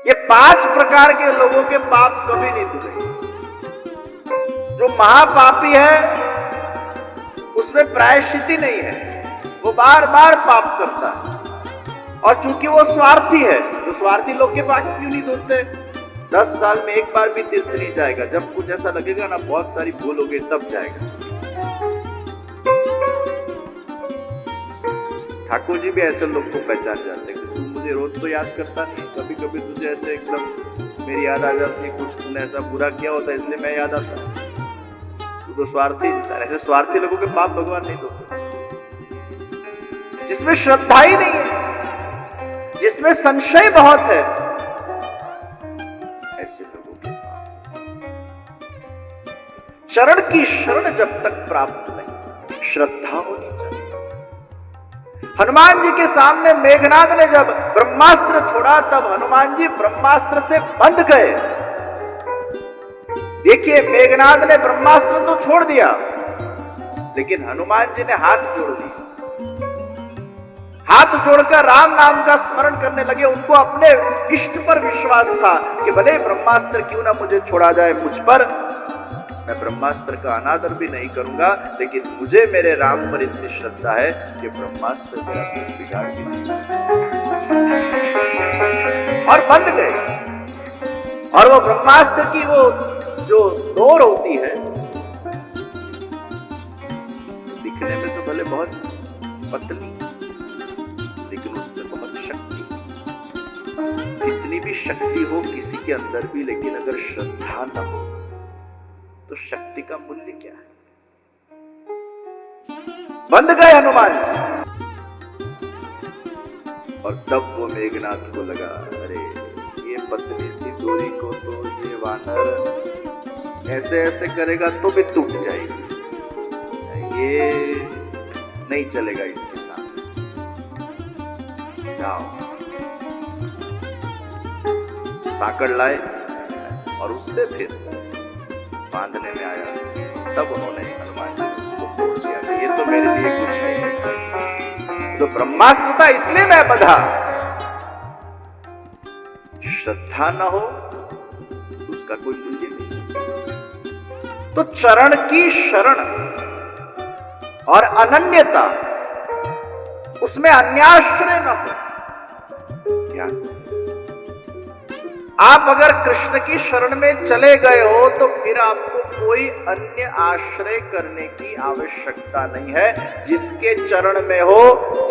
ये 5 प्रकार के लोगों के पाप कभी नहीं धुले। जो महापापी है उसमें प्रायश्चित ही नहीं है, वो बार बार पाप करता है। और चूंकि वो स्वार्थी है, तो स्वार्थी लोग के पाप क्यों नहीं धुलते? 10 साल में एक बार भी तीर्थ नहीं जाएगा, जब कुछ ऐसा लगेगा ना बहुत सारी भूल हो गई तब जाएगा। ठाकुर जी भी ऐसे लोग को पहचान जाते हैं कि तू मुझे रोज तो याद करता नहीं, कभी कभी तुझे ऐसे एकदम मेरी याद आ जाती है, कुछ तूने ऐसा बुरा किया होता है इसलिए मैं याद आता हूं। तू तो स्वार्थी इंसान। ऐसे स्वार्थी लोगों के पाप भगवान नहीं धोते। जिसमें श्रद्धा ही नहीं है, जिसमें संशय बहुत है, ऐसे लोगों के पाप। चरण की शरण जब तक प्राप्त नहीं, श्रद्धा होनी चाहिए। हनुमान जी के सामने मेघनाद ने जब ब्रह्मास्त्र छोड़ा, तब हनुमान जी ब्रह्मास्त्र से बंध गए। देखिए, मेघनाद ने ब्रह्मास्त्र तो छोड़ दिया, लेकिन हनुमान जी ने हाथ जोड़ दिए। हाथ जोड़कर राम नाम का स्मरण करने लगे। उनको अपने इष्ट पर विश्वास था कि भले ब्रह्मास्त्र क्यों ना मुझे छोड़ा जाए, मुझ पर, मैं ब्रह्मास्त्र का अनादर भी नहीं करूंगा, लेकिन मुझे मेरे राम पर इतनी श्रद्धा है कि ब्रह्मास्त्र मेरा कुछ बिगाड़ भी नहीं सकता। और बंद गए। और वो ब्रह्मास्त्र की वो जो नोर होती है, दिखने में तो भले बहुत पतली, लेकिन उसमें बहुत शक्ति। कितनी भी शक्ति हो किसी के अंदर भी, लेकिन अगर श्रद्धा न हो तो शक्ति का मूल्य क्या है? बंद गए हनुमान जी। और तब वो मेघनाथ को लगा, अरे ये पतली सी डोरी को तो ये वानर ऐसे ऐसे करेगा तो भी टूट जाएगी, ये नहीं चलेगा इसके सामने। जाओ, साकड़ लाए और उससे फिर बांधने में आया। तब उन्होंने हनुमान जी ने उसको तोड़ दिया कि ये तो मेरे लिए कुछ नहीं है, तो ब्रह्मास्त्र था इसलिए मैं बंधा। श्रद्धा न हो तो उसका कोई मूल्य नहीं। तो चरण की शरण और अनन्यता, उसमें अन्याश्रय न हो। क्या आप अगर कृष्ण की शरण में चले गए हो तो फिर आपको कोई अन्य आश्रय करने की आवश्यकता नहीं है। जिसके चरण में हो,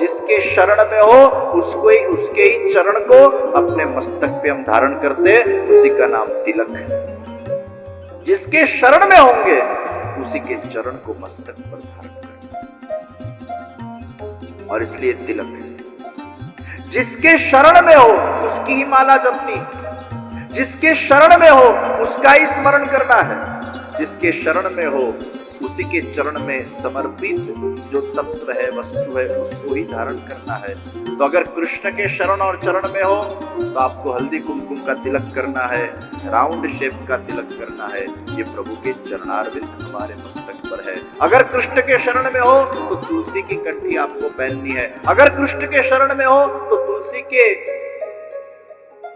जिसके शरण में हो, उसको ही, उसके ही चरण को अपने मस्तक पे हम धारण करते, उसी का नाम तिलक है। जिसके शरण में होंगे उसी के चरण को मस्तक पर धारण करते, और इसलिए तिलक है। जिसके शरण में हो उसकी ही माला जपनी, जिसके शरण में हो उसका ही स्मरण करना है, जिसके शरण में हो उसी के चरण में समर्पित जो तत्व है, वस्तु है, उसको ही धारण करना है। तो अगर कृष्ण के शरण और चरण में हो तो आपको हल्दी कुमकुम का तिलक करना है, राउंड शेप का तिलक करना है। ये प्रभु के चरणारविंद हमारे मस्तक पर है। अगर कृष्ण के शरण में हो तो तुलसी की कंठी आपको पहननी है। अगर कृष्ण के शरण में हो तो तुलसी के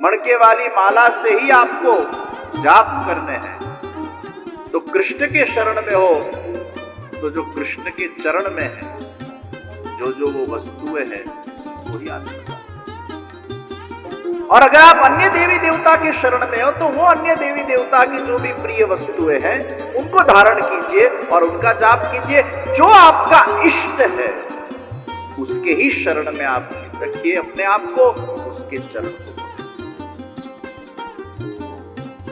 मणके वाली माला से ही आपको जाप करने हैं। तो कृष्ण के शरण में हो तो जो कृष्ण के चरण में है, जो जो वो वस्तुएं हैं वो याद कर। और अगर आप अन्य देवी देवता के शरण में हो तो वो अन्य देवी देवता की जो भी प्रिय वस्तुएं हैं उनको धारण कीजिए और उनका जाप कीजिए। जो आपका इष्ट है उसके ही शरण में आप रखिए अपने आप को, उसके चरण को।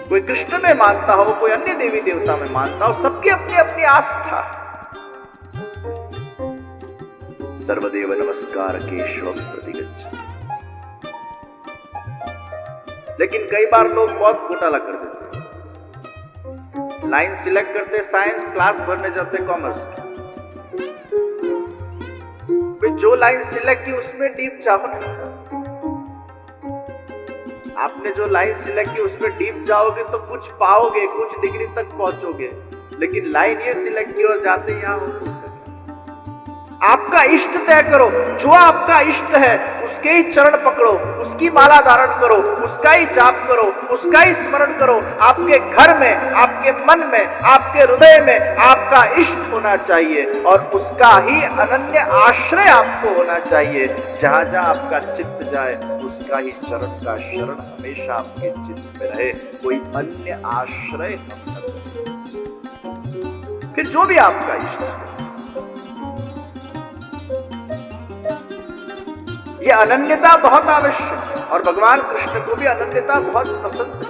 कोई कृष्ण में मानता हो, कोई अन्य देवी देवता में मानता हो, सबकी अपनी अपनी आस्था। सर्वदेव नमस्कार केशवम प्रतिगच्छ। लेकिन कई बार लोग बहुत घोटाला कर देते हैं। लाइन सिलेक्ट करते साइंस, क्लास भरने जाते कॉमर्स की। जो लाइन सिलेक्ट की उसमें डीप जाओ ना। आपने जो लाइन सिलेक्ट की उसमें डीप जाओगे तो कुछ पाओगे, कुछ डिग्री तक पहुंचोगे। लेकिन लाइन ये सिलेक्ट की और जाते यहां हो। आपका इष्ट तय करो। जो आपका इष्ट है उसके ही चरण पकड़ो, उसकी माला धारण करो, उसका ही जाप करो, उसका ही स्मरण करो। आपके घर में, आपके मन में, आपके हृदय में आपका इष्ट होना चाहिए और उसका ही अनन्य आश्रय आपको होना चाहिए। जहां जहां आपका चित्त जाए उसका ही चरण का शरण हमेशा आपके चित्त में रहे, कोई अन्य आश्रय न करें। फिर जो भी आपका इष्ट है, ये अनन्यता बहुत आवश्यक है और भगवान कृष्ण को भी अनन्यता बहुत पसंद है।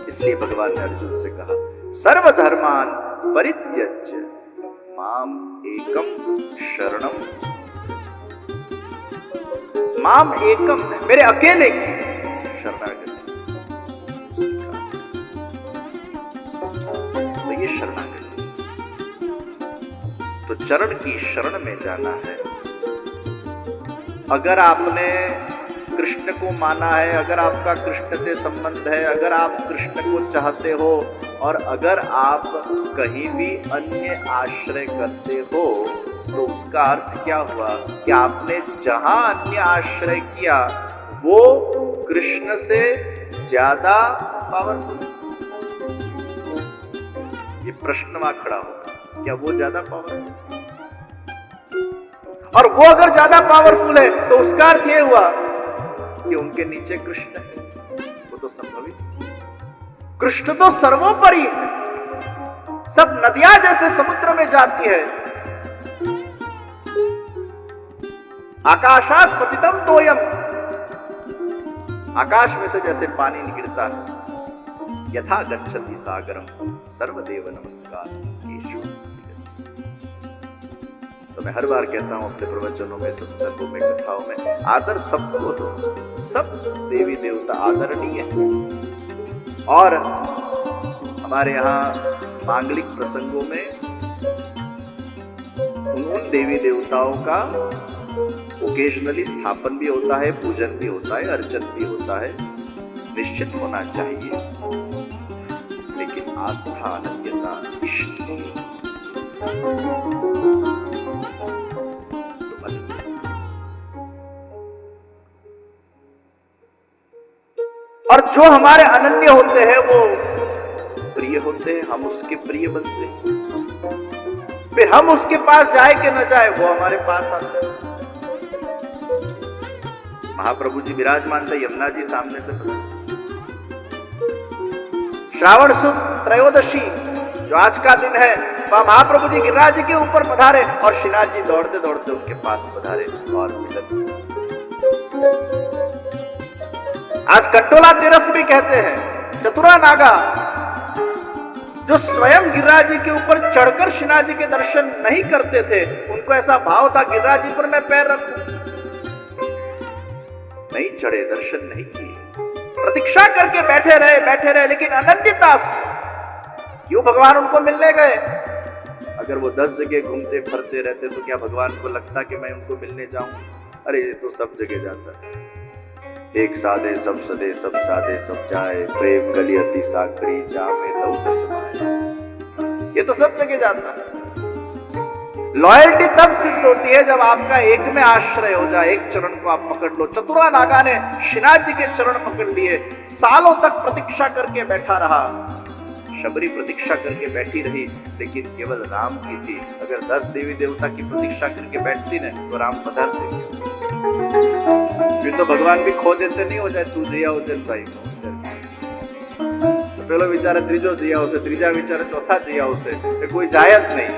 इसलिए भगवान ने अर्जुन से कहा, सर्वधर्मान परित्यज्य माम एकम शरणम, माम एकम, मेरे अकेले की शरणागति। तो ये शरणागति, तो चरण की शरण में जाना है। अगर आपने कृष्ण को माना है, अगर आपका कृष्ण से संबंध है, अगर आप कृष्ण को चाहते हो और अगर आप कहीं भी अन्य आश्रय करते हो तो उसका अर्थ क्या हुआ कि आपने जहां अन्य आश्रय किया वो कृष्ण से ज्यादा पावरफुल। ये प्रश्न वहां खड़ा होगा, क्या वो ज्यादा पावरफुल? और वो अगर ज्यादा पावरफुल है तो उसका अर्थ यह हुआ कि उनके नीचे कृष्ण है। वो तो संभवित, कृष्ण तो सर्वोपरि है। सब नदियां जैसे समुद्र में जाती है, आकाशात पतितम तोयम, आकाश में से जैसे पानी निकलता है, यथा गच्छति सागरम सर्वदेव नमस्कार केशव। तो मैं हर बार कहता हूं अपने प्रवचनों में, सत्संगों में, कथाओं में, आदर सबको दो। सब देवी देवता आदरणीय हैं और हमारे यहाँ मांगलिक प्रसंगों में उन देवी देवताओं का ओकेजनली स्थापन भी होता है, पूजन भी होता है, अर्चन भी होता है, निश्चित होना चाहिए। लेकिन आस्था, अनन्यता, इष्ट और जो हमारे अनन्य होते हैं वो प्रिय होते हैं, हम उसके प्रिय बनते हैं। फिर हम उसके पास जाए कि न जाए वो हमारे पास आते हैं। महाप्रभु जी विराजमान थे, यमुना जी सामने से श्रावण सुद त्रयोदशी जो आज का दिन है, वह महाप्रभु जी गिरिराज जी के ऊपर पधारे और श्रीनाथ जी दौड़ते दौड़ते उनके पास पधारे और मिलन। आज कट्टोला तेरस भी कहते हैं, चतुरा नागा जो स्वयं गिरिराज जी के ऊपर चढ़कर श्रीनाथ जी के दर्शन नहीं करते थे, उनको ऐसा भाव था गिरिराज जी पर मैं पैर रखूं, नहीं चढ़े, दर्शन नहीं किए, प्रतीक्षा करके बैठे रहे, लेकिन अनन्यता से क्यों भगवान उनको मिलने गए? अगर वो 10 जगह घूमते फिरते रहते तो क्या भगवान को लगता कि मैं उनको मिलने जाऊं? अरे ये तो सब जगह जाता है, एक साधे सब सदे, सब साधे सब जाए, प्रेम गली अति साकड़ी जामे दौड़ समाए, ये तो सब जगह जाता है। लॉयल्टी तब सिद्ध होती है जब आपका एक में आश्रय हो जाए, एक चरण को आप पकड़ लो। चतुरा नागा ने श्रीनाथ जी के चरण पकड़ लिए, सालों तक प्रतीक्षा करके बैठा रहा, शबरी प्रतीक्षा करके बैठी रही, लेकिन केवल राम की थी। अगर 10 देवी देवता की प्रतीक्षा करके बैठती न तो राम पधारते, फिर तो भगवान भी खो देते, नहीं हो जाए तू जिया हो जाए भाई, तो पेलो विचारे त्रीजो जिया हो से, त्रीजा विचारे चौथा जिया हो से, कोई जायत नहीं।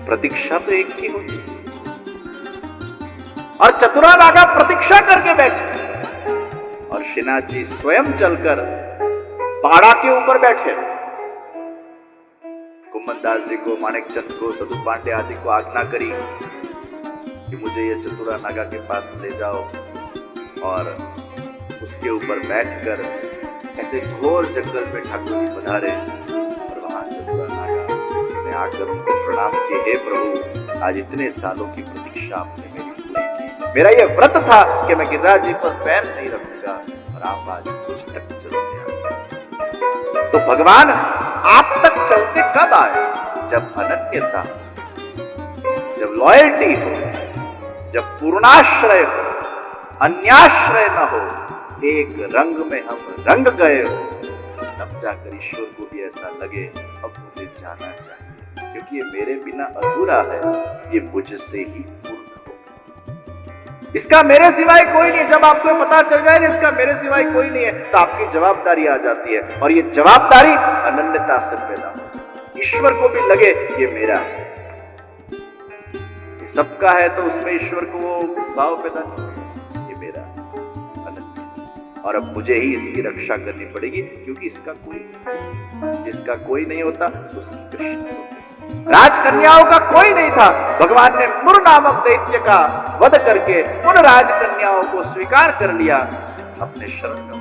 प्रतीक्षा तो एक ही होती और चतुरा नागा प्रतीक्षा करके बैठे और श्रीनाथ जी स्वयं चलकर पहाड़ा के ऊपर बैठे। कुम्मनदास जी को, माणिक चंद को, सदु पांडे आदि को आज्ञा करी कि मुझे ये चतुरा नागा के पास ले जाओ और उसके ऊपर बैठकर ऐसे घोर जंगल में ठाकुर जी पधारे और वहां चतुरा नागा ने आकर उनको प्रणाम किए, हे प्रभु आज इतने सालों की प्रतीक्षा आपने मेरी पूरी की, मेरा ये व्रत था कि मैं गिरिराज जी पर पैर नहीं रखूंगा और आप आज मुझ तक चलते आए। तो भगवान आप तक चलते कब आए? जब अनन्यता, जब लॉयल्टी हो, जब पूर्णाश्रय हो, अन्याश्रय न हो, एक रंग में हम रंग गए हो, तब जाकर ईश्वर को भी ऐसा लगे अब मुझे जाना चाहिए, क्योंकि ये मेरे बिना अधूरा है, ये मुझसे ही पूर्ण हो। इसका मेरे सिवाय कोई नहीं है। जब आपको पता चल जाए ना इसका मेरे सिवाय कोई नहीं है, तो आपकी जवाबदारी आ जाती है, और ये जवाबदारी अनन्यता से पैदा हो। ईश्वर को भी लगे ये मेरा है, ये सबका है, तो उसमें ईश्वर को वो भाव पैदा नहीं, ये मेरा है, अनन्य, और अब मुझे ही इसकी रक्षा करनी पड़ेगी, क्योंकि जिसका कोई नहीं होता उसकी कृष्ण होते। राजकन्याओं का कोई नहीं था, भगवान ने मुर नामक दैत्य का वध करके उन राजकन्याओं को स्वीकार कर लिया, अपने शरण में